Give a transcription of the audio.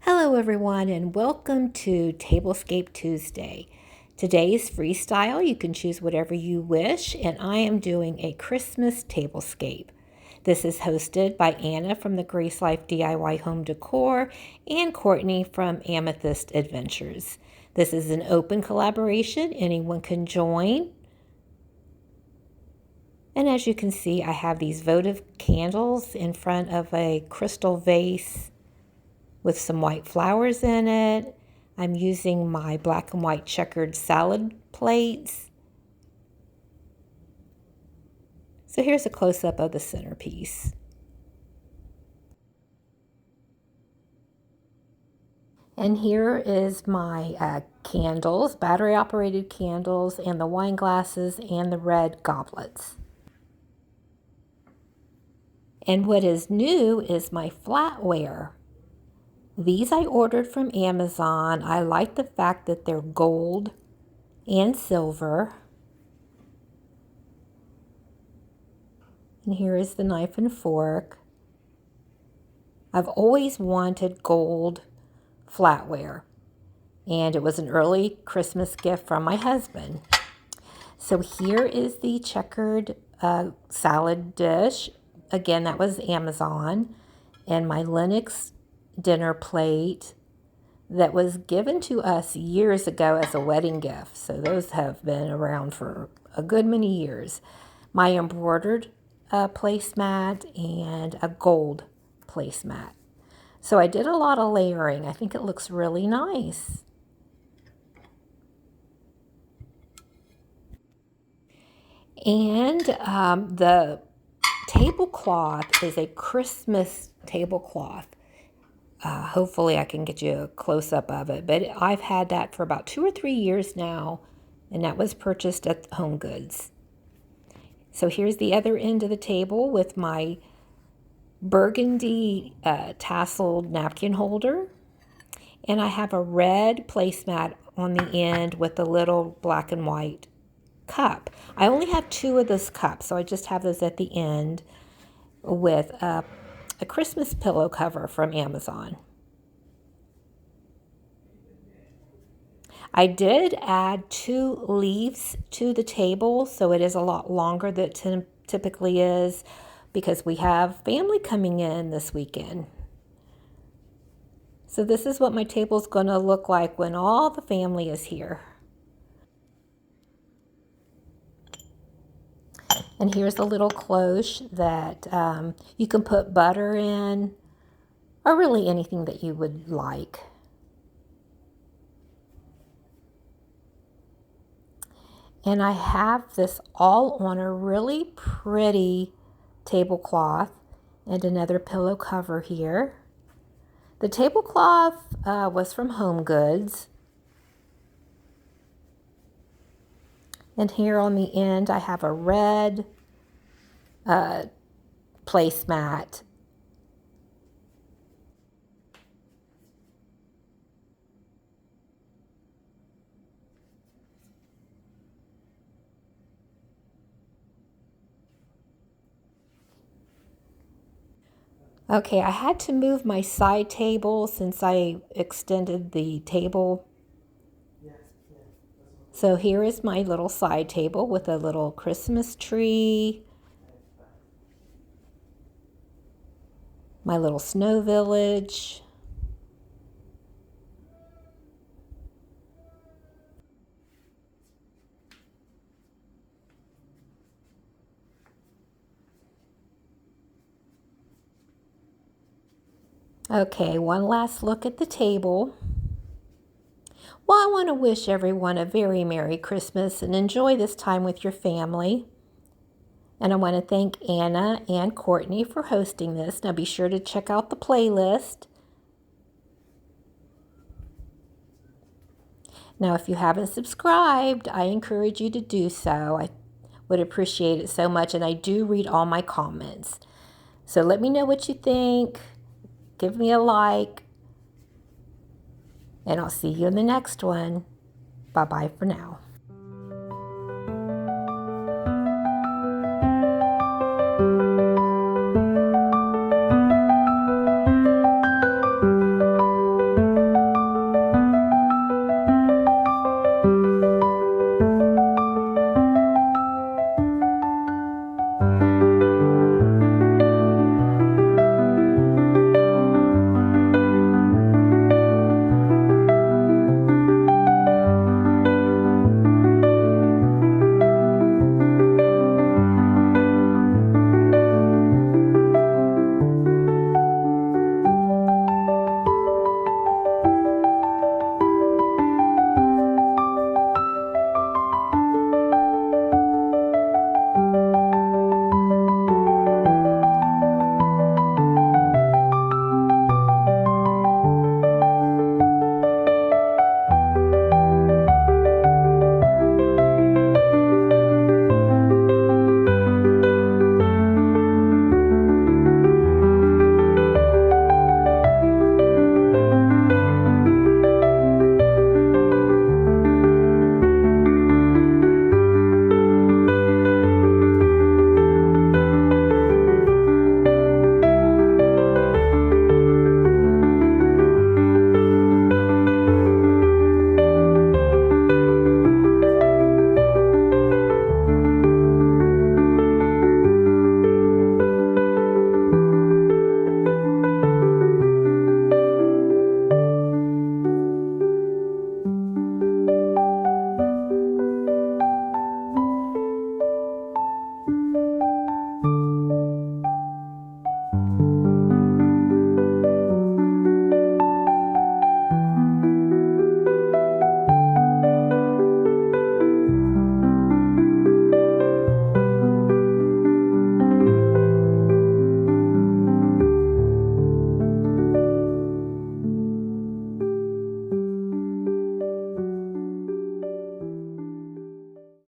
Hello everyone and welcome to Tablescape Tuesday. Today's freestyle, you can choose whatever you wish, and I am doing a Christmas tablescape. This is hosted by Anna from the Grace Life DIY Home Decor and Courtney from Amethyst Adventures. This is an open collaboration, anyone can join. And as you can see, I have these votive candles in front of a crystal vase with some white flowers in it. I'm using my black and white checkered salad plates. So here's a close-up of the centerpiece. And here is my candles, battery-operated candles, and the wine glasses and the red goblets. And what is new is my flatware. These I ordered from Amazon. I like the fact that they're gold and silver. And here is the knife and fork. I've always wanted gold flatware, and it was an early Christmas gift from my husband. So here is the checkered salad dish. Again, that was Amazon. And my lennox dinner plate that was given to us years ago as a wedding gift. So those have been around for a good many years. My embroidered placemat and a gold placemat. So I did a lot of layering. I think it looks really nice. And the tablecloth is a Christmas tablecloth. Hopefully I can get you a close-up of it. But I've had that for about 2 or 3 years now, and that was purchased at Home Goods. So here's the other end of the table with my burgundy tasseled napkin holder. And I have a red placemat on the end with a little black and white cup. I only have 2 of those cups, so I just have those at the end with a Christmas pillow cover from Amazon. I did add 2 leaves to the table, so it is a lot longer than it typically is because we have family coming in this weekend. So this is what my table is going to look like when all the family is here. And here's a little cloche that you can put butter in, or really anything that you would like. And I have this all on a really pretty tablecloth and another pillow cover here. The tablecloth was from Home Goods. And here on the end, I have a red placemat. Okay, I had to move my side table since I extended the table. So here is my little side table with a little Christmas tree, my little snow village. Okay, one last look at the table. Well, I want to wish everyone a very Merry Christmas and enjoy this time with your family. And I want to thank Anna and Courtney for hosting this. Now be sure to check out the playlist. Now, if you haven't subscribed, I encourage you to do so. I would appreciate it so much, and I do read all my comments. So let me know what you think. Give me a like. And I'll see you in the next one. Bye-bye for now.